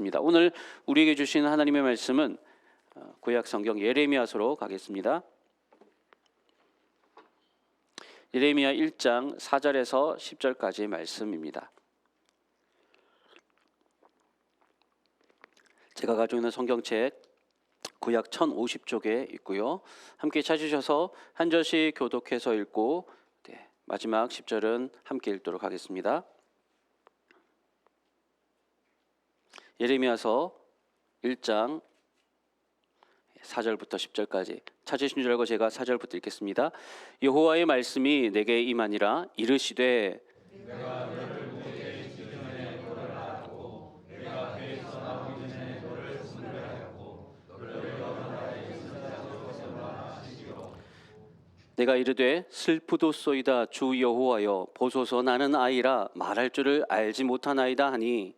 하겠습니다. 오늘 우리에게 주신 하나님의 말씀은 구약 성경 예레미야서로 가겠습니다. 예레미야 1장 4절에서 10절까지의 말씀입니다. 제가 가지고 있는 성경책 구약 1050쪽에 있고요. 함께 찾으셔서 한 절씩 교독해서 읽고 마지막 10절은 함께 읽도록 하겠습니다. 예레미야서 1장 4절부터 10절까지 찾으신 줄 알고 제가 4절부터 읽겠습니다. 여호와의 말씀이 내게 임하니라. 이르시되 내가 너를 모세의 기준에 너를 알았고 내가 배에서 나오기 전에 너를 분별하였고 너를 여러 나라의 선지자로 세워하시리로. 내가 이르되 슬프도소이다 주 여호와여 보소서 나는 아이라 말할 줄을 알지 못하나이다 하니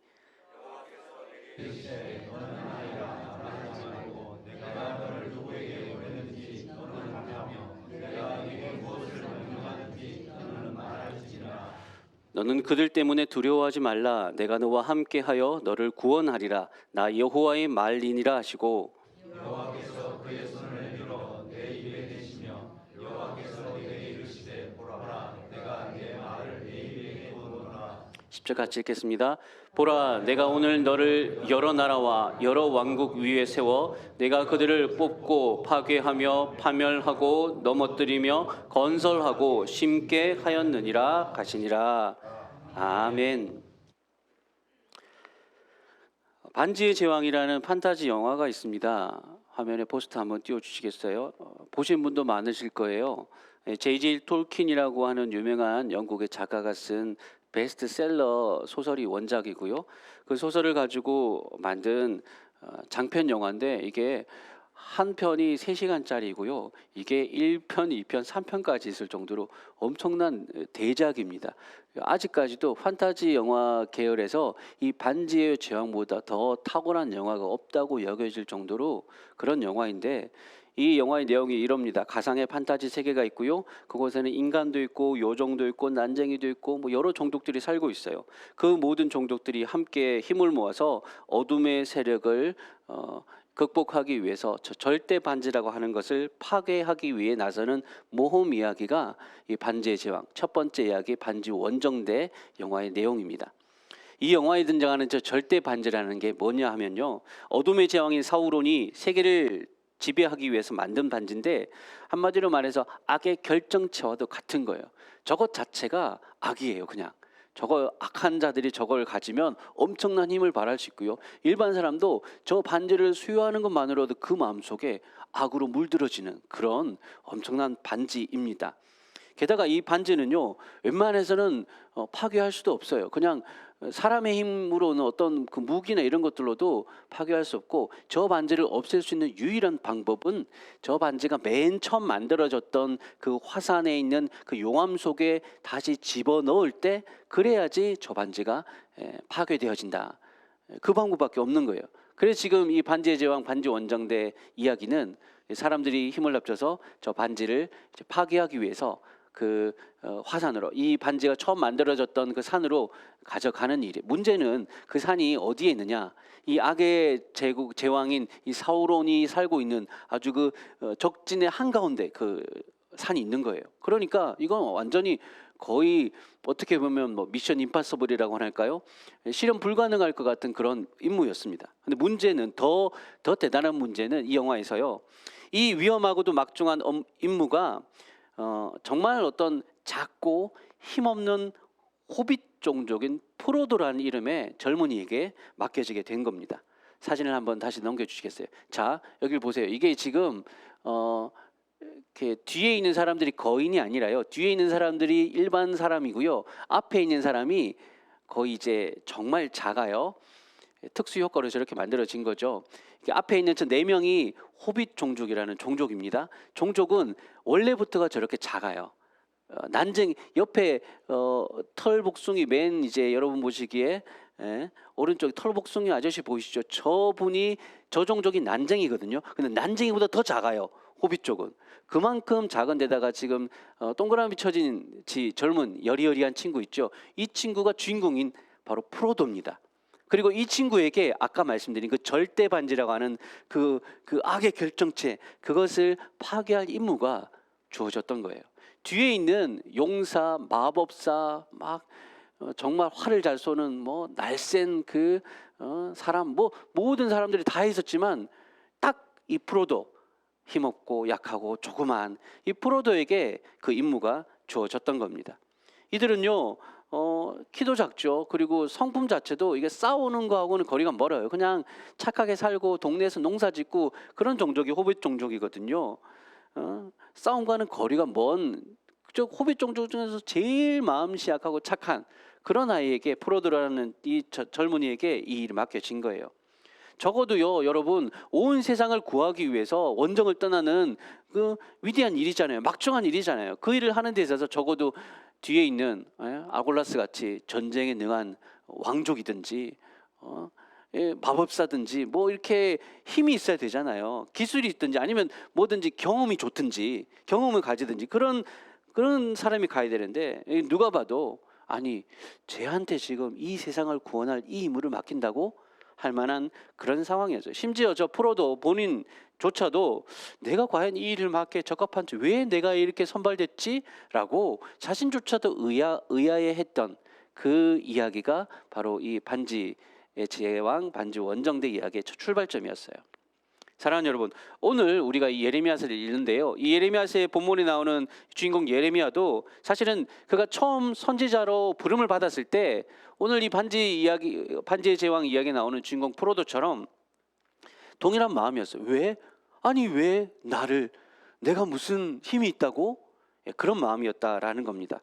너는 그들 때문에 두려워하지 말라. 내가 너와 함께하여 너를 구원하리라. 나 여호와의 말이니라 하시고 여호와께서 그의 손을 들어 내 입에 대시며 여호와께서 내게 이르시되 보라 내가 내 말을 내 입에 두었노라. 10절 같이 읽겠습니다. 보라 내가 오늘 너를 여러 나라와 여러 왕국 위에 세워 내가 그들을 뽑고 파괴하며 파멸하고 넘어뜨리며 건설하고 심게 하였느니라 가시니라. 아멘. 반지의 제왕이라는 판타지 영화가 있습니다. 화면에 포스터 한번 띄워주시겠어요? 보신 분도 많으실 거예요. J.J. 톨킨이라고 하는 유명한 영국의 작가가 쓴 베스트셀러 소설이 원작이고요. 그 소설을 가지고 만든 장편 영화인데 이게 한 편이 3시간짜리고요. 이게 1편, 2편, 3편까지 있을 정도로 엄청난 대작입니다. 아직까지도 판타지 영화 계열에서 이 반지의 제왕보다 더 탁월한 영화가 없다고 여겨질 정도로 그런 영화인데 이 영화의 내용이 이럽니다. 가상의 판타지 세계가 있고요. 그곳에는 인간도 있고 요정도 있고 난쟁이도 있고 뭐 여러 종족들이 살고 있어요. 그 모든 종족들이 함께 힘을 모아서 어둠의 세력을 극복하기 위해서 절대 반지라고 하는 것을 파괴하기 위해 나서는 모험 이야기가 이 반지의 제왕 첫 번째 이야기 반지 원정대 영화의 내용입니다. 이 영화에 등장하는 저 절대 반지라는 게 뭐냐 하면요. 어둠의 제왕인 사우론이 세계를 지배하기 위해서 만든 반지인데 한마디로 말해서 악의 결정체와도 같은 거예요. 저것 자체가 악이에요. 그냥 저거 악한 자들이 저걸 가지면 엄청난 힘을 발할 수 있고요. 일반 사람도 저 반지를 수여하는 것만으로도 그 마음속에 악으로 물들어지는 그런 엄청난 반지입니다. 게다가 이 반지는요 웬만해서는 파괴할 수도 없어요. 그냥 사람의 힘으로는 어떤 그 무기나 이런 것들로도 파괴할 수 없고 저 반지를 없앨 수 있는 유일한 방법은 저 반지가 맨 처음 만들어졌던 그 화산에 있는 그 용암 속에 다시 집어넣을 때 그래야지 저 반지가 파괴되어진다. 그 방법밖에 없는 거예요. 그래서 지금 이 반지의 제왕 반지 원정대 이야기는 사람들이 힘을 합쳐서 저 반지를 파괴하기 위해서 그 화산으로 이 반지가 처음 만들어졌던 그 산으로 가져가는 일이. 문제는 그 산이 어디에 있느냐? 이 악의 제왕인 이 사우론이 살고 있는 아주 그 적진의 한가운데 그 산이 있는 거예요. 그러니까 이건 완전히 거의 어떻게 보면 뭐 미션 임파서블이라고 할까요? 실현 불가능할 것 같은 그런 임무였습니다. 근데 문제는 더 대단한 문제는 이 영화에서요. 이 위험하고도 막중한 임무가 정말 어떤 작고 힘없는 호빗 종족인 프로도라는 이름의 젊은이에게 맡겨지게 된 겁니다. 사진을 한번 다시 넘겨주시겠어요? 자, 여기 보세요. 이게 지금 이렇게 뒤에 있는 사람들이 거인이 아니라요. 뒤에 있는 사람들이 일반 사람이고요. 앞에 있는 사람이 거의 이제 정말 작아요. 특수 효과로 저렇게 만들어진 거죠. 앞에 있는 저 4명이 호빗 종족이라는 종족입니다. 종족은 원래부터가 저렇게 작아요. 난쟁이 옆에 털복숭이 맨 이제 여러분 보시기에 오른쪽 털복숭이 아저씨 보이시죠? 저분이 저 종족이 난쟁이거든요. 근데 난쟁이보다 더 작아요. 호빗 쪽은. 그만큼 작은 데다가 지금 동그라미 쳐진 젊은 여리여리한 친구 있죠. 이 친구가 주인공인 바로 프로도입니다. 그리고 이 친구에게 아까 말씀드린 그 절대 반지라고 하는 그 악의 결정체, 그것을 파괴할 임무가 주어졌던 거예요. 뒤에 있는 용사, 마법사, 막 정말 활을 잘 쏘는 뭐 날쌘 그 사람, 뭐 모든 사람들이 다 있었지만 딱 이 프로도, 힘없고 약하고 조그만 이 프로도에게 그 임무가 주어졌던 겁니다. 이들은요 키도 작죠. 그리고 성품 자체도 이게 싸우는 거하고는 거리가 멀어요. 그냥 착하게 살고 동네에서 농사 짓고 그런 종족이 호빗 종족이거든요. 싸움과는 거리가 먼 저 호빗 종족 중에서 제일 마음씨 약하고 착한 그런 아이에게, 프로드라는 이 젊은이에게 이 일이 맡겨진 거예요. 적어도요 여러분, 온 세상을 구하기 위해서 원정을 떠나는 그 위대한 일이잖아요. 막중한 일이잖아요. 그 일을 하는 데 있어서 적어도 뒤에 있는 아골라스 같이 전쟁에 능한 왕족이든지 마법사든지 뭐 이렇게 힘이 있어야 되잖아요. 기술이 있든지 아니면 뭐든지 경험이 좋든지 경험을 가지든지 그런 사람이 가야 되는데, 누가 봐도 아니 쟤한테 지금 이 세상을 구원할 이 임무를 맡긴다고 할 만한 그런 상황이었어요. 심지어 저 프로도 본인조차도 내가 과연 이 일을 맡기에 적합한지, 왜 내가 이렇게 선발됐지? 라고 자신조차도 의아해했던 그 이야기가 바로 이 반지의 제왕, 반지 원정대 이야기의 첫 출발점이었어요. 사랑하는 여러분, 오늘 우리가 이 예레미야서를 읽는데요, 이 예레미야서의 본문에 나오는 주인공 예레미야도 사실은 그가 처음 선지자로 부름을 받았을 때 오늘 이 반지의 제왕 이야기에 나오는 주인공 프로도처럼 동일한 마음이었어요. 왜? 아니 왜 나를, 내가 무슨 힘이 있다고? 그런 마음이었다라는 겁니다.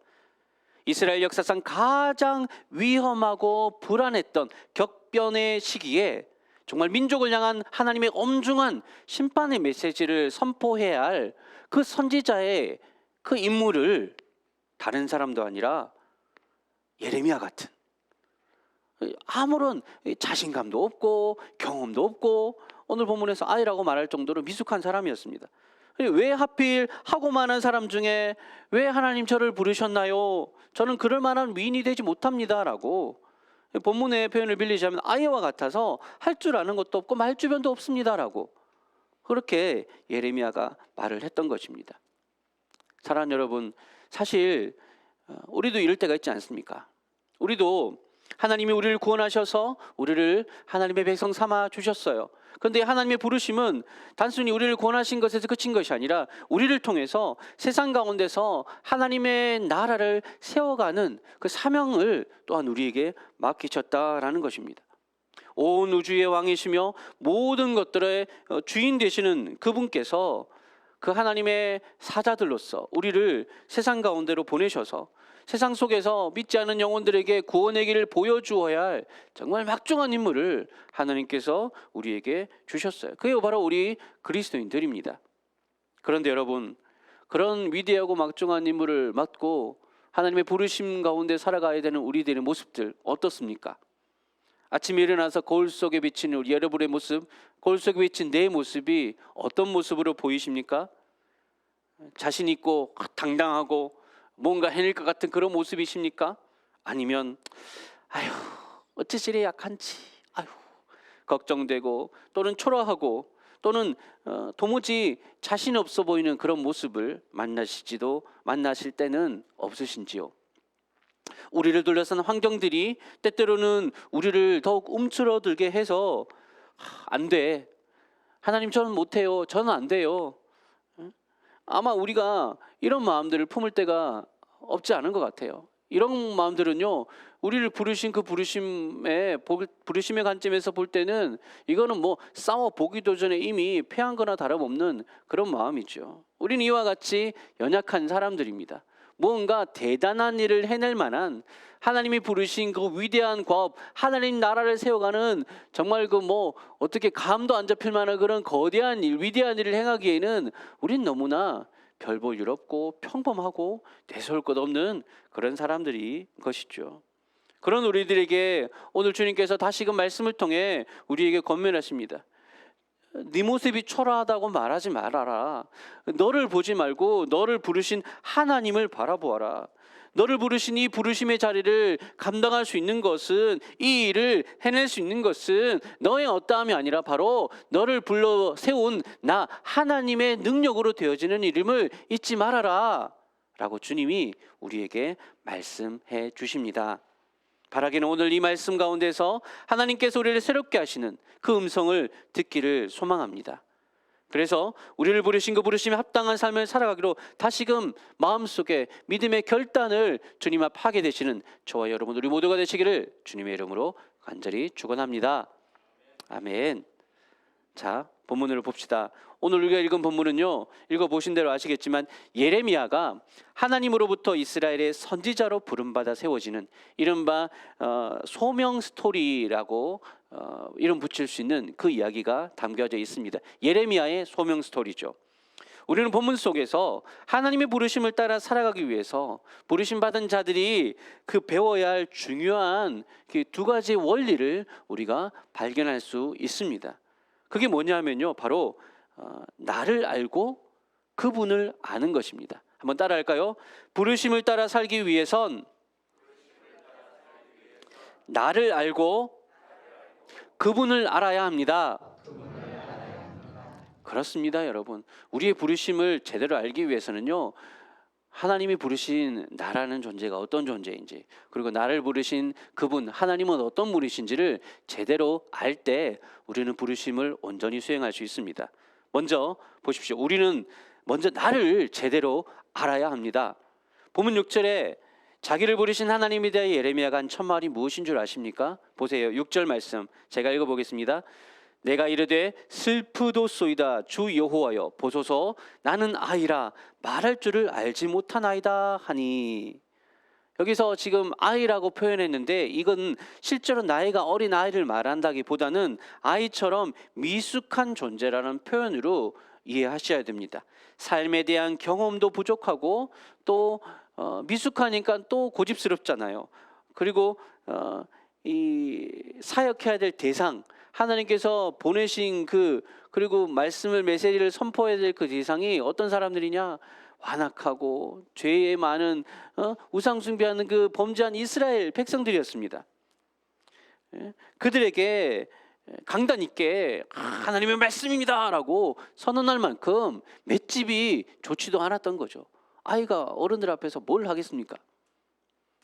이스라엘 역사상 가장 위험하고 불안했던 격변의 시기에 정말 민족을 향한 하나님의 엄중한 심판의 메시지를 선포해야 할 그 선지자의 그 임무를 다른 사람도 아니라 예레미야 같은, 아무런 자신감도 없고 경험도 없고 오늘 본문에서 아이라고 말할 정도로 미숙한 사람이었습니다. 왜 하필 하고 많은 사람 중에 왜 하나님 저를 부르셨나요? 저는 그럴 만한 위인이 되지 못합니다 라고 본문의 표현을 빌리자면 아이와 같아서 할 줄 아는 것도 없고 말 주변도 없습니다 라고 그렇게 예레미야가 말을 했던 것입니다. 사랑하는 여러분, 사실 우리도 이럴 때가 있지 않습니까? 우리도 하나님이 우리를 구원하셔서 우리를 하나님의 백성 삼아 주셨어요. 그런데 하나님의 부르심은 단순히 우리를 구원하신 것에서 그친 것이 아니라 우리를 통해서 세상 가운데서 하나님의 나라를 세워가는 그 사명을 또한 우리에게 맡기셨다라는 것입니다. 온 우주의 왕이시며 모든 것들의 주인 되시는 그분께서 그 하나님의 사자들로서 우리를 세상 가운데로 보내셔서 세상 속에서 믿지 않는 영혼들에게 구원의 길을 보여주어야 할 정말 막중한 임무를 하나님께서 우리에게 주셨어요. 그게 바로 우리 그리스도인들입니다. 그런데 여러분, 그런 위대하고 막중한 임무를 맡고 하나님의 부르심 가운데 살아가야 되는 우리들의 모습들 어떻습니까? 아침에 일어나서 거울 속에 비치는 우리 여러분의 모습, 거울 속에 비친 내 모습이 어떤 모습으로 보이십니까? 자신 있고 당당하고 뭔가 해낼 것 같은 그런 모습이십니까? 아니면 아휴 어찌 저리 약한지, 아휴 걱정되고 또는 초라하고 또는 도무지 자신 없어 보이는 그런 모습을 만나실 때는 없으신지요? 우리를 둘러싼 환경들이 때때로는 우리를 더욱 움츠러들게 해서 안 돼, 하나님 저는 못해요, 저는 안 돼요. 아마 우리가 이런 마음들을 품을 때가 없지 않은 것 같아요. 이런 마음들은요, 우리를 부르신 그 부르심의 관점에서 볼 때는 이거는 뭐 싸워 보기도 전에 이미 패한 거나 다름없는 그런 마음이죠. 우리는 이와 같이 연약한 사람들입니다. 뭔가 대단한 일을 해낼 만한, 하나님이 부르신 그 위대한 과업, 하나님 나라를 세워가는 정말 그 뭐 어떻게 감도 안 잡힐 만한 그런 거대한 일, 위대한 일을 행하기에는 우린 너무나 별 볼 일 없고 평범하고 내세울 것 없는 그런 사람들이 것이죠. 그런 우리들에게 오늘 주님께서 다시금 말씀을 통해 우리에게 권면하십니다. 네 모습이 초라하다고 말하지 말아라. 너를 보지 말고 너를 부르신 하나님을 바라보아라. 너를 부르신 이 부르심의 자리를 감당할 수 있는 것은, 이 일을 해낼 수 있는 것은 너의 어떠함이 아니라 바로 너를 불러 세운 나 하나님의 능력으로 되어지는 이름을 잊지 말아라 라고 주님이 우리에게 말씀해 주십니다. 바라기는 오늘 이 말씀 가운데서 하나님께서 우리를 새롭게 하시는 그 음성을 듣기를 소망합니다. 그래서 우리를 부르신 그 부르심에 합당한 삶을 살아가기로 다시금 마음속에 믿음의 결단을 주님 앞 하게 되시는 저와 여러분 우리 모두가 되시기를 주님의 이름으로 간절히 축원합니다. 아멘. 자, 본문을 봅시다. 오늘 우리가 읽은 본문은요, 읽어보신 대로 아시겠지만 예레미야가 하나님으로부터 이스라엘의 선지자로 부름받아 세워지는 이른바 소명 스토리라고 이름 붙일 수 있는 그 이야기가 담겨져 있습니다. 예레미야의 소명 스토리죠. 우리는 본문 속에서 하나님의 부르심을 따라 살아가기 위해서 부르심 받은 자들이 그 배워야 할 중요한 그 두 가지 원리를 우리가 발견할 수 있습니다. 그게 뭐냐면요, 바로 나를 알고 그분을 아는 것입니다. 한번 따라할까요? 부르심을 따라 살기 위해선 나를 알고 그분을 알아야 합니다. 그렇습니다, 여러분. 우리의 부르심을 제대로 알기 위해서는요, 하나님이 부르신 나라는 존재가 어떤 존재인지, 그리고 나를 부르신 그분 하나님은 어떤 분이신지를 제대로 알 때 우리는 부르심을 온전히 수행할 수 있습니다. 먼저 보십시오. 우리는 먼저 나를 제대로 알아야 합니다. 본문 6절에 자기를 부르신 하나님에 대해 예레미야가 한 첫 말이 무엇인 줄 아십니까? 보세요. 6절 말씀 제가 읽어보겠습니다. 내가 이르되 슬프도소이다 주 여호와여 보소서 나는 아이라 말할 줄을 알지 못하나이다 하니. 여기서 지금 아이라고 표현했는데 이건 실제로 나이가 어린 아이를 말한다기보다는 아이처럼 미숙한 존재라는 표현으로 이해하셔야 됩니다. 삶에 대한 경험도 부족하고 또 미숙하니까 또 고집스럽잖아요. 그리고 이 사역해야 될 대상, 하나님께서 보내신 그리고 말씀을 메시지를 선포해야 될 그 대상이 어떤 사람들이냐? 완악하고 죄에 많은 우상 숭배하는 그 범죄한 이스라엘 백성들이었습니다. 그들에게 강단 있게 하나님의 말씀입니다라고 선언할 만큼 맷집이 좋지도 않았던 거죠. 아이가 어른들 앞에서 뭘 하겠습니까?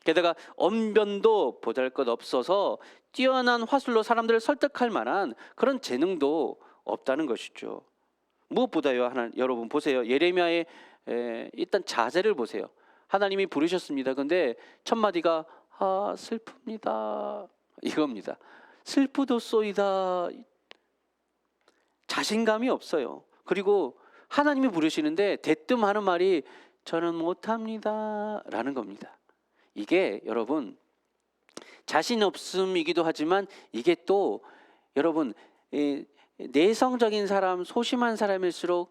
게다가 언변도 보잘것없어서 뛰어난 화술로 사람들을 설득할 만한 그런 재능도 없다는 것이죠. 무엇보다요, 여러분 보세요. 예레미야의 일단 자세를 보세요. 하나님이 부르셨습니다. 근데 첫 마디가 슬픕니다 이겁니다. 슬프도소이다. 자신감이 없어요. 그리고 하나님이 부르시는데 대뜸 하는 말이 저는 못합니다 라는 겁니다. 이게 여러분 자신 없음이기도 하지만 이게 또 여러분 내성적인 사람, 소심한 사람일수록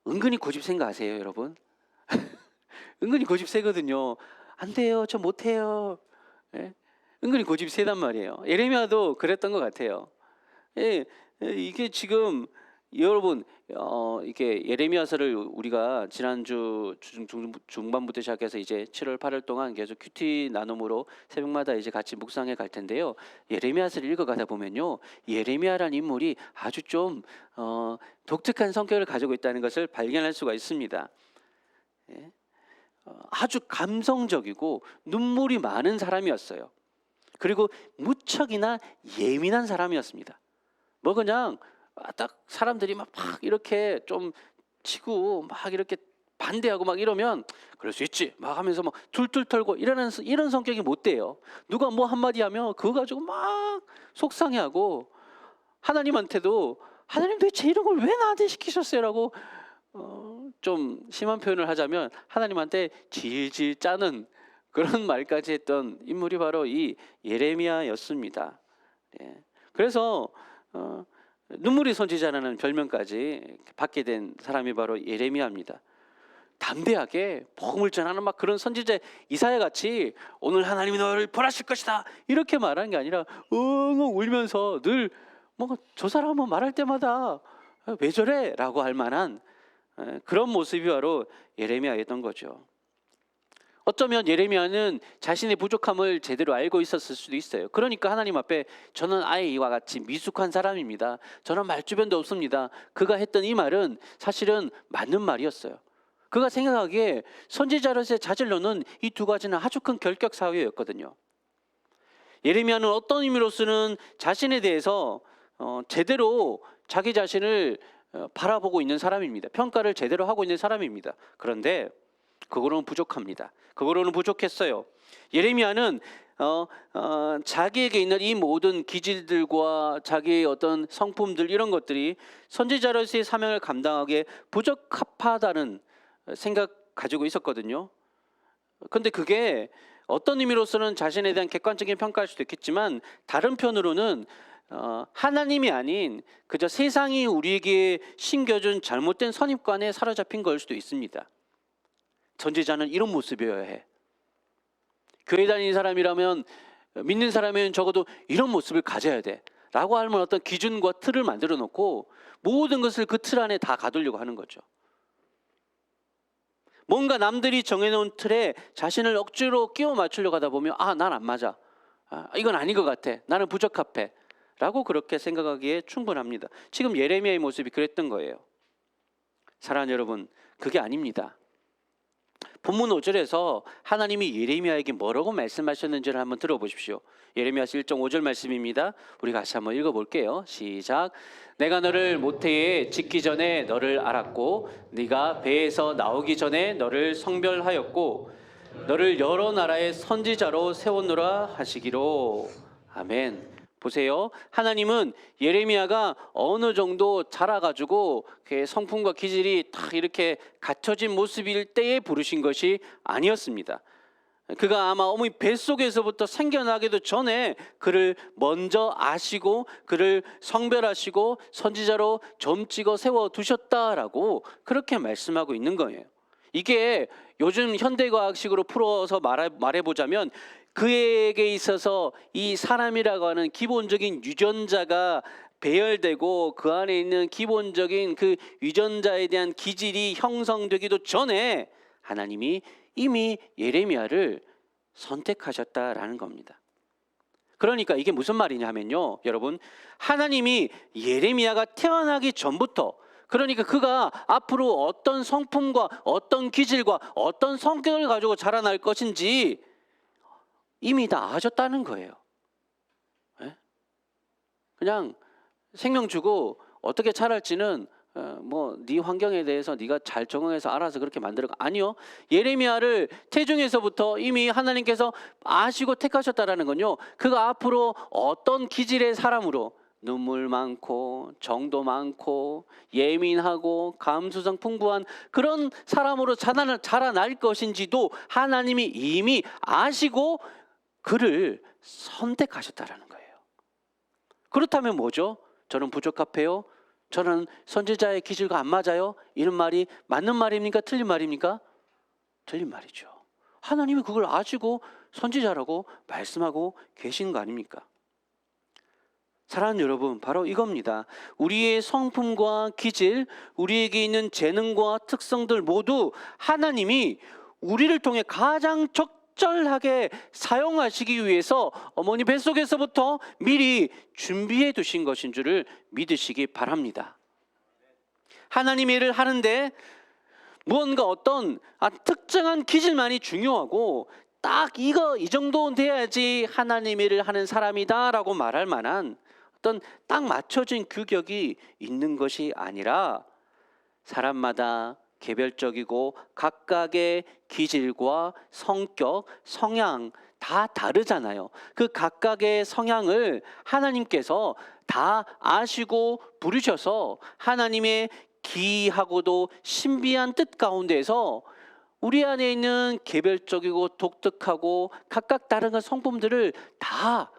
은근히 고집센 거 아세요, 여러분? 은근히 고집세거든요. 안 돼요, 저 못해요. 은근히 고집세단 말이에요. 예레미야도 그랬던 것 같아요. 이게 지금 여러분 이게 예레미야서를 우리가 지난주 중반부터 시작해서 이제 7월 8월 동안 계속 큐티 나눔으로 새벽마다 이제 같이 묵상해 갈 텐데요. 예레미야서를 읽어가다 보면요, 예레미야라는 인물이 아주 좀 독특한 성격을 가지고 있다는 것을 발견할 수가 있습니다. 아주 감성적이고 눈물이 많은 사람이었어요. 그리고 무척이나 예민한 사람이었습니다. 뭐 그냥 딱 사람들이 막 이렇게 좀 치고 막 이렇게 반대하고 막 이러면 그럴 수 있지 막 하면서 막 툴툴 털고 이런 성격이 못 돼요. 누가 뭐 한마디 하면 그거 가지고 막 속상해하고 하나님한테도 하나님 도대체 이런 걸 왜 나한테 시키셨어요? 라고 좀 심한 표현을 하자면 하나님한테 질질 짜는 그런 말까지 했던 인물이 바로 이 예레미야였습니다. 그래서 눈물이 선지자라는 별명까지 받게 된 사람이 바로 예레미야입니다. 담대하게 복음을 전하는 막 그런 선지자 이사야 같이 오늘 하나님이 너를 벌하실 것이다 이렇게 말하는 게 아니라 엉엉 울면서 늘 뭐 저 사람은 말할 때마다 왜 저래? 라고 할 만한 그런 모습이 바로 예레미야였던 거죠. 어쩌면 예레미야는 자신의 부족함을 제대로 알고 있었을 수도 있어요. 그러니까 하나님 앞에 저는 아예 이와 같이 미숙한 사람입니다. 저는 말주변도 없습니다. 그가 했던 이 말은 사실은 맞는 말이었어요. 그가 생각하기에 선지자로서의 자질로는 이 두 가지는 아주 큰 결격 사유였거든요. 예레미야는 어떤 의미로서는 자신에 대해서 제대로 자기 자신을 바라보고 있는 사람입니다. 평가를 제대로 하고 있는 사람입니다. 그런데 그거로는 부족합니다. 그거로는 부족했어요. 예레미야는 자기에게 있는 이 모든 기질들과 자기의 어떤 성품들 이런 것들이 선지자로서의 사명을 감당하기에 부적합하다는 생각 가지고 있었거든요. 근데 그게 어떤 의미로서는 자신에 대한 객관적인 평가일 수도 있겠지만 다른 편으로는 하나님이 아닌 그저 세상이 우리에게 심겨준 잘못된 선입관에 사로잡힌 걸 수도 있습니다. 선지자는 이런 모습이어야 해. 교회 다니는 사람이라면, 믿는 사람이면 적어도 이런 모습을 가져야 돼 라고 하는 어떤 기준과 틀을 만들어 놓고 모든 것을 그 틀 안에 다 가두려고 하는 거죠. 뭔가 남들이 정해놓은 틀에 자신을 억지로 끼워 맞추려고 하다 보면 난 안 맞아, 이건 아닌 것 같아, 나는 부적합해 라고 그렇게 생각하기에 충분합니다. 지금 예레미야의 모습이 그랬던 거예요. 사랑하는 여러분, 그게 아닙니다. 본문 5절에서 하나님이 예레미야에게 뭐라고 말씀하셨는지를 한번 들어보십시오. 예레미야서 1장 5절 말씀입니다. 우리 같이 한번 읽어볼게요. 시작. 내가 너를 모태에 짓기 전에 너를 알았고 네가 배에서 나오기 전에 너를 성별하였고 너를 여러 나라의 선지자로 세웠노라 하시기로. 아멘. 보세요. 하나님은 예레미야가 어느 정도 자라가지고 성품과 기질이 딱 이렇게 갖춰진 모습일 때에 부르신 것이 아니었습니다. 그가 아마 어머니 뱃속에서부터 생겨나기도 전에 그를 먼저 아시고 그를 성별하시고 선지자로 점 찍어 세워두셨다라고 그렇게 말씀하고 있는 거예요. 이게 요즘 현대과학식으로 풀어서 말해보자면 그에게 있어서 이 사람이라고 하는 기본적인 유전자가 배열되고 그 안에 있는 기본적인 그 유전자에 대한 기질이 형성되기도 전에 하나님이 이미 예레미야를 선택하셨다라는 겁니다. 그러니까 이게 무슨 말이냐 하면요, 여러분, 하나님이 예레미야가 태어나기 전부터, 그러니까 그가 앞으로 어떤 성품과 어떤 기질과 어떤 성격을 가지고 자라날 것인지 이미 다 아셨다는 거예요. 그냥 생명 주고 어떻게 자랄지는 네 환경에 대해서 네가 잘 적응해서 알아서 그렇게 만들어. 아니요. 예레미야를 태중에서부터 이미 하나님께서 아시고 택하셨다라는 건요, 그가 앞으로 어떤 기질의 사람으로, 눈물 많고 정도 많고 예민하고 감수성 풍부한 그런 사람으로 자라날 것인지도 하나님이 이미 아시고 그를 선택하셨다라는 거예요. 그렇다면 뭐죠? 저는 부적합해요? 저는 선지자의 기질과 안 맞아요? 이런 말이 맞는 말입니까? 틀린 말입니까? 틀린 말이죠. 하나님이 그걸 아시고 선지자라고 말씀하고 계신 거 아닙니까? 사랑하는 여러분, 바로 이겁니다. 우리의 성품과 기질, 우리에게 있는 재능과 특성들 모두 하나님이 우리를 통해 가장 적절하게 사용하시기 위해서 어머니 뱃속에서부터 미리 준비해 두신 것인 줄을 믿으시기 바랍니다. 하나님 일을 하는데 무언가 어떤 특정한 기질만이 중요하고 딱 이 정도 돼야지 하나님 일을 하는 사람이다 라고 말할 만한 어떤 딱 맞춰진 규격이 있는 것이 아니라 사람마다 개별적이고 각각의 기질과 성격, 성향 다 다르잖아요. 그 각각의 성향을 하나님께서 다 아시고 부르셔서 하나님의 기이하고도 신비한 뜻 가운데서 우리 안에 있는 개별적이고 독특하고 각각 다른 성품들을 다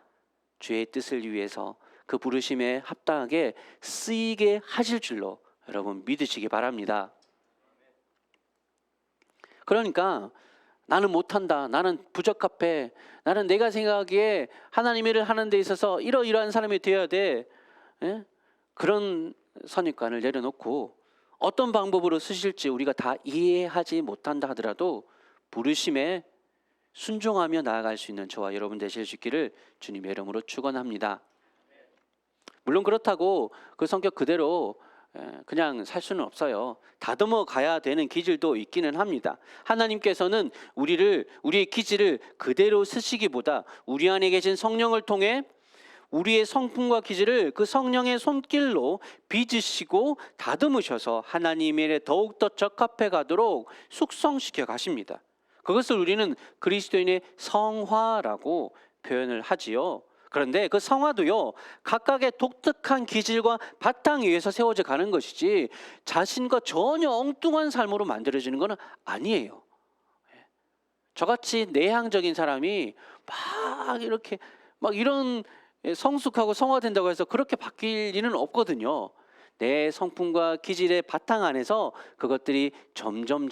주의 뜻을 위해서 그 부르심에 합당하게 쓰이게 하실 줄로 여러분 믿으시기 바랍니다. 그러니까 나는 못한다, 나는 부적합해, 나는 내가 생각하기에 하나님 일을 하는 데 있어서 이러이러한 사람이 되어야 돼, 그런 선입관을 내려놓고 어떤 방법으로 쓰실지 우리가 다 이해하지 못한다 하더라도 부르심에 순종하며 나아갈 수 있는 저와 여러분 되실 수 있기를 주님의 이름으로 축원합니다. 물론 그렇다고 그 성격 그대로 그냥 살 수는 없어요. 다듬어 가야 되는 기질도 있기는 합니다. 하나님께서는 우리의 기질을 그대로 쓰시기보다 우리 안에 계신 성령을 통해 우리의 성품과 기질을 그 성령의 손길로 빚으시고 다듬으셔서 하나님의 일에 더욱더 적합해 가도록 숙성시켜 가십니다. 그것을 우리는 그리스도인의 성화라고 표현을 하지요. 그런데 그 성화도요, 각각의 독특한 기질과 바탕 위에서 세워져 가는 것이지 자신과 전혀 엉뚱한 삶으로 만들어지는 것은 아니에요. 저같이 내향적인 사람이 막 이렇게 막 이런 성숙하고 성화된다고 해서 그렇게 바뀔 리는 없거든요. 내 성품과 기질의 바탕 안에서 그것들이 점점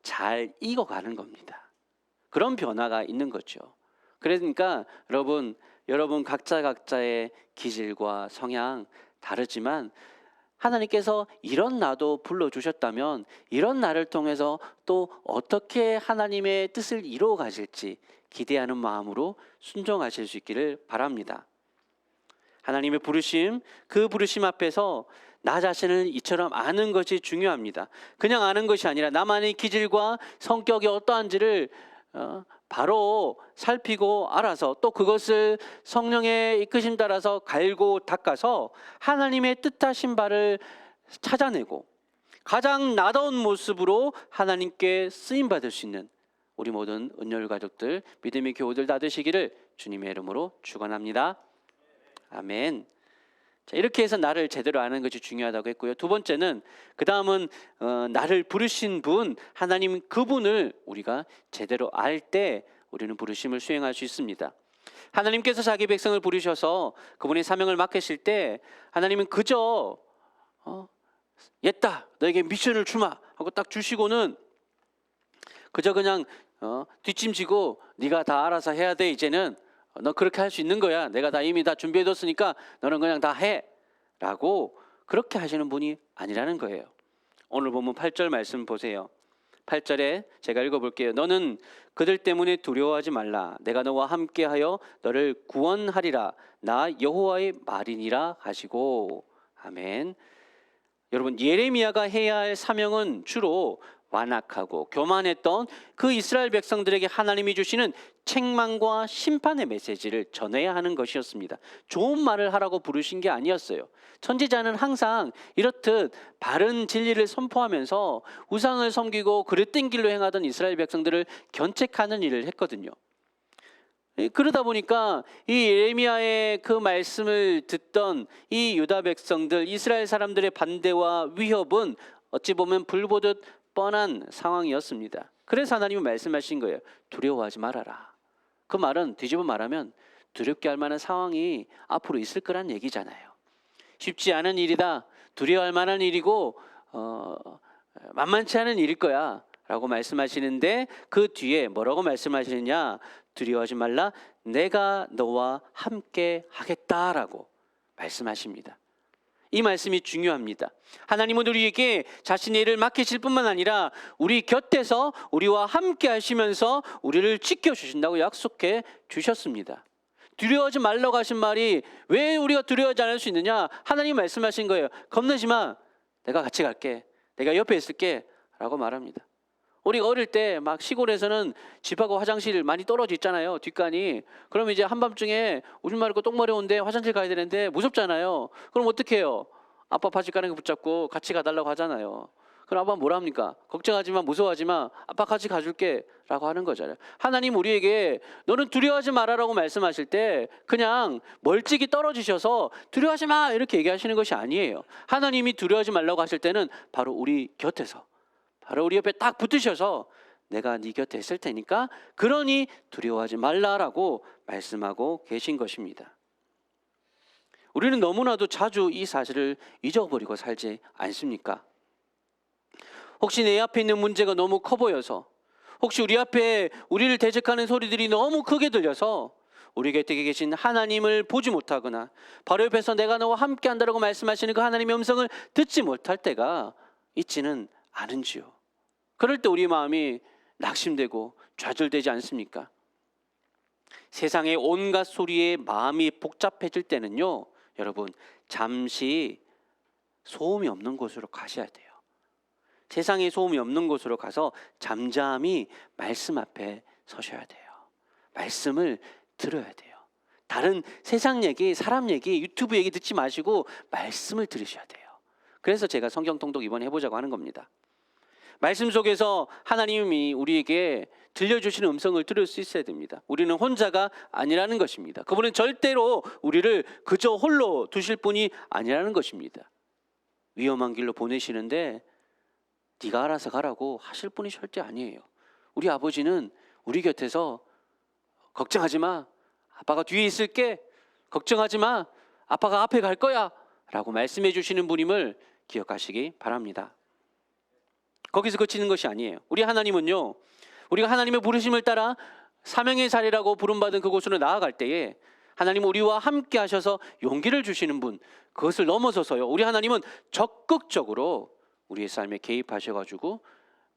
잘 익어가는 겁니다. 그런 변화가 있는 거죠. 그러니까 여러분 각자의 기질과 성향 다르지만 하나님께서 이런 나도 불러주셨다면 이런 나를 통해서 또 어떻게 하나님의 뜻을 이루어 가실지 기대하는 마음으로 순종하실 수 있기를 바랍니다. 하나님의 부르심, 그 부르심 앞에서 나 자신을 이처럼 아는 것이 중요합니다. 그냥 아는 것이 아니라 나만의 기질과 성격이 어떠한지를 바로 살피고 알아서 또 그것을 성령의 이끄심 따라서 갈고 닦아서 하나님의 뜻하신 바를 찾아내고 가장 나다운 모습으로 하나님께 쓰임받을 수 있는 우리 모든 은혈 가족들, 믿음의 교우들 다 되시기를 주님의 이름으로 축원합니다. 아멘. 자, 이렇게 해서 나를 제대로 아는 것이 중요하다고 했고요. 두 번째는 그 다음은 나를 부르신 분, 하나님 그분을 우리가 제대로 알 때 우리는 부르심을 수행할 수 있습니다. 하나님께서 자기 백성을 부르셔서 그분의 사명을 맡기실 때 하나님은 그저 옛다 너에게 미션을 주마 하고 딱 주시고는 그저 그냥 뒷짐지고 네가 다 알아서 해야 돼. 이제는 너 그렇게 할 수 있는 거야. 내가 다 이미 다 준비해뒀으니까 너는 그냥 다 해. 라고 그렇게 하시는 분이 아니라는 거예요. 오늘 보면 8절 말씀 보세요. 8절에 제가 읽어볼게요. 너는 그들 때문에 두려워하지 말라. 내가 너와 함께하여 너를 구원하리라. 나 여호와의 말이니라 하시고. 아멘. 여러분, 예레미야가 해야 할 사명은 주로 완악하고 교만했던 그 이스라엘 백성들에게 하나님이 주시는 책망과 심판의 메시지를 전해야 하는 것이었습니다. 좋은 말을 하라고 부르신 게 아니었어요. 선지자는 항상 이렇듯 바른 진리를 선포하면서 우상을 섬기고 그릇된 길로 행하던 이스라엘 백성들을 견책하는 일을 했거든요. 그러다 보니까 이 예레미야의 그 말씀을 듣던 이 유다 백성들, 이스라엘 사람들의 반대와 위협은 어찌 보면 불보듯 뻔한 상황이었습니다. 그래서 하나님은 말씀하신 거예요. 두려워하지 말아라. 그 말은 뒤집어 말하면 두렵게 할 만한 상황이 앞으로 있을 거란 얘기잖아요. 쉽지 않은 일이다. 두려워할 만한 일이고 만만치 않은 일일 거야 라고 말씀하시는데 그 뒤에 뭐라고 말씀하시느냐. 두려워하지 말라. 내가 너와 함께 하겠다라고 말씀하십니다. 이 말씀이 중요합니다. 하나님은 우리에게 자신의 일을 맡기실 뿐만 아니라 우리 곁에서 우리와 함께 하시면서 우리를 지켜주신다고 약속해 주셨습니다. 두려워하지 말라고 하신 말이 왜 우리가 두려워하지 않을 수 있느냐. 하나님 말씀하신 거예요. 겁내지 마. 내가 같이 갈게. 내가 옆에 있을게 라고 말합니다. 우리가 어릴 때 막 시골에서는 집하고 화장실 많이 떨어져 있잖아요. 뒷간이. 그럼 이제 한밤중에 오줌 마렵고 똥 마려운데 화장실 가야 되는데 무섭잖아요. 그럼 어떻게 해요? 아빠 바지가랑이 붙잡고 같이 가달라고 하잖아요. 그럼 아빠는 뭐라 합니까? 걱정하지 마, 무서워하지 마. 아빠 같이 가줄게 라고 하는 거잖아요. 하나님 우리에게 너는 두려워하지 마라라고 말씀하실 때 그냥 멀찍이 떨어지셔서 두려워하지 마 이렇게 얘기하시는 것이 아니에요. 하나님이 두려워하지 말라고 하실 때는 바로 우리 곁에서 바로 우리 옆에 딱 붙으셔서 내가 네 곁에 있을 테니까 그러니 두려워하지 말라라고 말씀하고 계신 것입니다. 우리는 너무나도 자주 이 사실을 잊어버리고 살지 않습니까? 혹시 내 앞에 있는 문제가 너무 커 보여서, 혹시 우리 앞에 우리를 대적하는 소리들이 너무 크게 들려서 우리 곁에 계신 하나님을 보지 못하거나 바로 옆에서 내가 너와 함께 한다고 말씀하시는 그 하나님의 음성을 듣지 못할 때가 있지는 않은지요. 그럴 때 우리 마음이 낙심되고 좌절되지 않습니까? 세상의 온갖 소리에 마음이 복잡해질 때는요, 여러분 잠시 소음이 없는 곳으로 가셔야 돼요. 세상에 소음이 없는 곳으로 가서 잠잠히 말씀 앞에 서셔야 돼요. 말씀을 들어야 돼요. 다른 세상 얘기, 사람 얘기, 유튜브 얘기 듣지 마시고 말씀을 들으셔야 돼요. 그래서 제가 성경 통독 이번에 해보자고 하는 겁니다. 말씀 속에서 하나님이 우리에게 들려주시는 음성을 들을 수 있어야 됩니다. 우리는 혼자가 아니라는 것입니다. 그분은 절대로 우리를 그저 홀로 두실 분이 아니라는 것입니다. 위험한 길로 보내시는데 네가 알아서 가라고 하실 분이 절대 아니에요. 우리 아버지는 우리 곁에서 걱정하지 마, 아빠가 뒤에 있을게, 걱정하지 마, 아빠가 앞에 갈 거야 라고 말씀해 주시는 분임을 기억하시기 바랍니다. 거기서 그치는 것이 아니에요. 우리 하나님은요, 우리가 하나님의 부르심을 따라 사명의 자리라고 부름받은 그곳으로 나아갈 때에 하나님은 우리와 함께 하셔서 용기를 주시는 분, 그것을 넘어서서요, 우리 하나님은 적극적으로 우리의 삶에 개입하셔가지고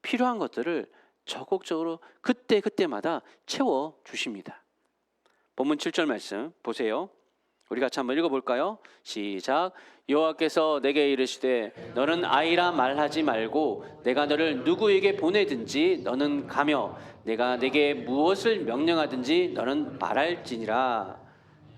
필요한 것들을 적극적으로 그때마다 채워주십니다. 본문 7절 말씀 보세요. 우리 같이 한번 읽어볼까요? 시작. 여호와께서 내게 이르시되 너는 아이라 말하지 말고 내가 너를 누구에게 보내든지 너는 가며 내가 내게 무엇을 명령하든지 너는 말할지니라.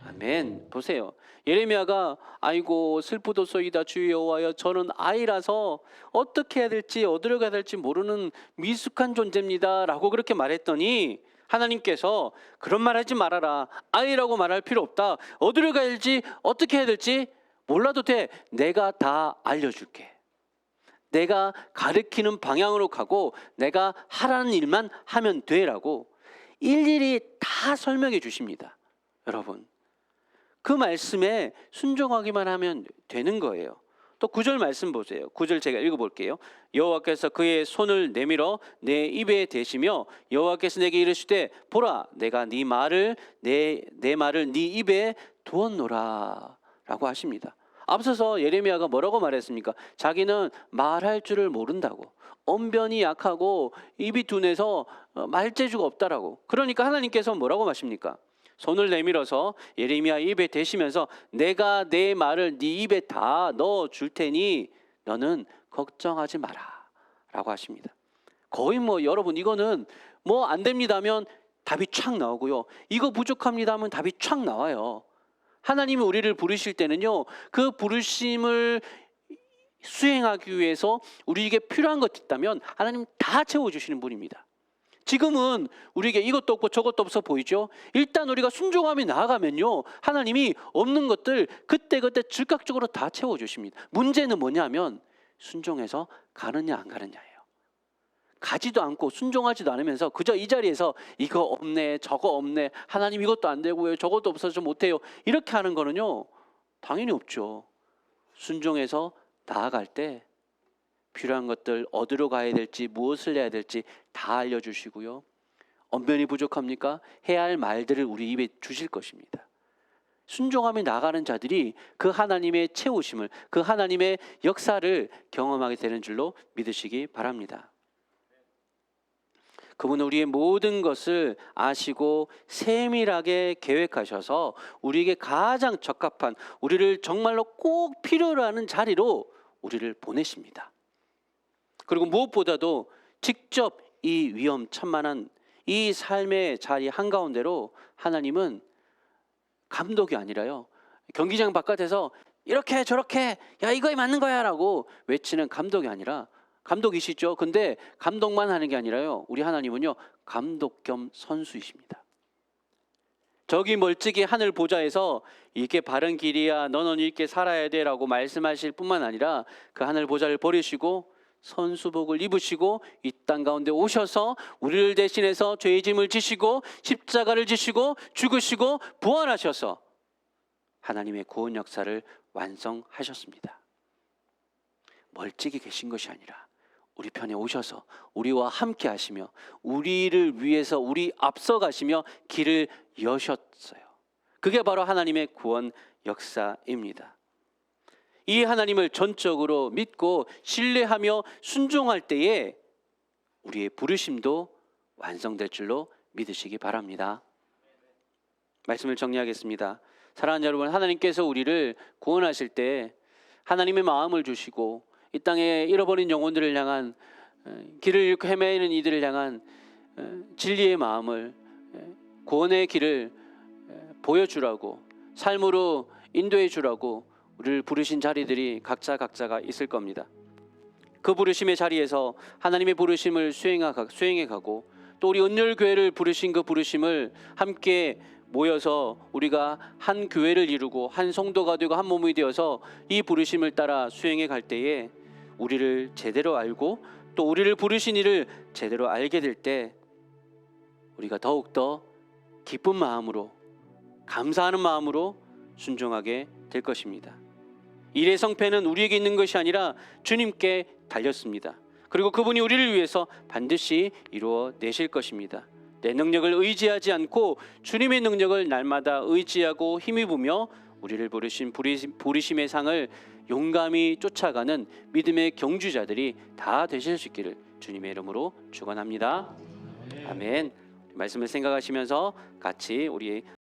아멘. 보세요. 예레미야가 아이고 슬프도소이다 주 여호와여, 저는 아이라서 어떻게 해야 될지 어디로 가야 될지 모르는 미숙한 존재입니다 라고 그렇게 말했더니 하나님께서 그런 말 하지 말아라, 아이라고 말할 필요 없다, 어디로 가야 될지 어떻게 해야 될지 몰라도 돼, 내가 다 알려줄게, 내가 가르치는 방향으로 가고 내가 하라는 일만 하면 돼 라고 일일이 다 설명해 주십니다. 여러분 그 말씀에 순종하기만 하면 되는 거예요. 또 9절 말씀 보세요. 9절 제가 읽어볼게요. 여호와께서 그의 손을 내밀어 내 입에 대시며 여호와께서 내게 이르시되 보라 내가 네 말을 내 말을 네 입에 두었노라 라고 하십니다. 앞서서 예레미야가 뭐라고 말했습니까? 자기는 말할 줄을 모른다고, 언변이 약하고 입이 둔해서 말재주가 없다라고. 그러니까 하나님께서 뭐라고 하십니까? 손을 내밀어서 예레미야 입에 대시면서 내가 내 말을 네 입에 다 넣어줄 테니 너는 걱정하지 마라 라고 하십니다. 거의 여러분 이거는 안 됩니다 하면 답이 촥 나오고요, 이거 부족합니다 하면 답이 촥 나와요. 하나님이 우리를 부르실 때는요, 그 부르심을 수행하기 위해서 우리에게 필요한 것 있다면 하나님 다 채워주시는 분입니다. 지금은 우리에게 이것도 없고 저것도 없어 보이죠? 일단 우리가 순종하며 나아가면요, 하나님이 없는 것들 그때그때 즉각적으로 다 채워주십니다. 문제는 뭐냐면 순종해서 가느냐 안 가느냐예요. 가지도 않고 순종하지도 않으면서 그저 이 자리에서 이거 없네 저거 없네, 하나님 이것도 안 되고요 저것도 없어서 못해요, 이렇게 하는 거는요 당연히 없죠. 순종해서 나아갈 때 필요한 것들, 어디로 가야 될지 무엇을 해야 될지 다 알려주시고요, 언변이 부족합니까? 해야 할 말들을 우리 입에 주실 것입니다. 순종하며 나가는 자들이 그 하나님의 채우심을, 그 하나님의 역사를 경험하게 되는 줄로 믿으시기 바랍니다. 그분은 우리의 모든 것을 아시고 세밀하게 계획하셔서 우리에게 가장 적합한, 우리를 정말로 꼭 필요로 하는 자리로 우리를 보내십니다. 그리고 무엇보다도 직접 이 위험천만한 이 삶의 자리 한가운데로 하나님은 감독이 아니라요, 경기장 바깥에서 이렇게 저렇게 야 이거에 맞는 거야 라고 외치는 감독이 아니라, 감독이시죠. 근데 감독만 하는 게 아니라요, 우리 하나님은요 감독 겸 선수이십니다. 저기 멀찍이 하늘 보좌에서 이게 바른 길이야, 너는 이렇게 살아야 돼 라고 말씀하실 뿐만 아니라 그 하늘 보좌를 버리시고 선수복을 입으시고 이 땅 가운데 오셔서 우리를 대신해서 죄의 짐을 지시고 십자가를 지시고 죽으시고 부활하셔서 하나님의 구원 역사를 완성하셨습니다. 멀찍이 계신 것이 아니라 우리 편에 오셔서 우리와 함께 하시며 우리를 위해서 우리 앞서 가시며 길을 여셨어요. 그게 바로 하나님의 구원 역사입니다. 이 하나님을 전적으로 믿고 신뢰하며 순종할 때에 우리의 부르심도 완성될 줄로 믿으시기 바랍니다. 말씀을 정리하겠습니다. 사랑하는 여러분, 하나님께서 우리를 구원하실 때 하나님의 마음을 주시고 이 땅에 잃어버린 영혼들을 향한 길을 잃고 헤매는 이들을 향한 진리의 마음을, 구원의 길을 보여주라고, 삶으로 인도해 주라고 우리를 부르신 자리들이 각자가 있을 겁니다. 그 부르심의 자리에서 하나님의 부르심을 수행해 가고, 또 우리 은율교회를 부르신 그 부르심을 함께 모여서 우리가 한 교회를 이루고 한 성도가 되고 한 몸이 되어서 이 부르심을 따라 수행해 갈 때에 우리를 제대로 알고 또 우리를 부르신 이를 제대로 알게 될 때 우리가 더욱더 기쁜 마음으로, 감사하는 마음으로 순종하게 될 것입니다. 일의 성패는 우리에게 있는 것이 아니라 주님께 달렸습니다. 그리고 그분이 우리를 위해서 반드시 이루어 내실 것입니다. 내 능력을 의지하지 않고 주님의 능력을 날마다 의지하고 힘입으며 우리를 부르신 부르심의 상을 용감히 쫓아가는 믿음의 경주자들이 다 되실 수 있기를 주님의 이름으로 축원합니다. 아멘. 말씀을 생각하시면서 같이 우리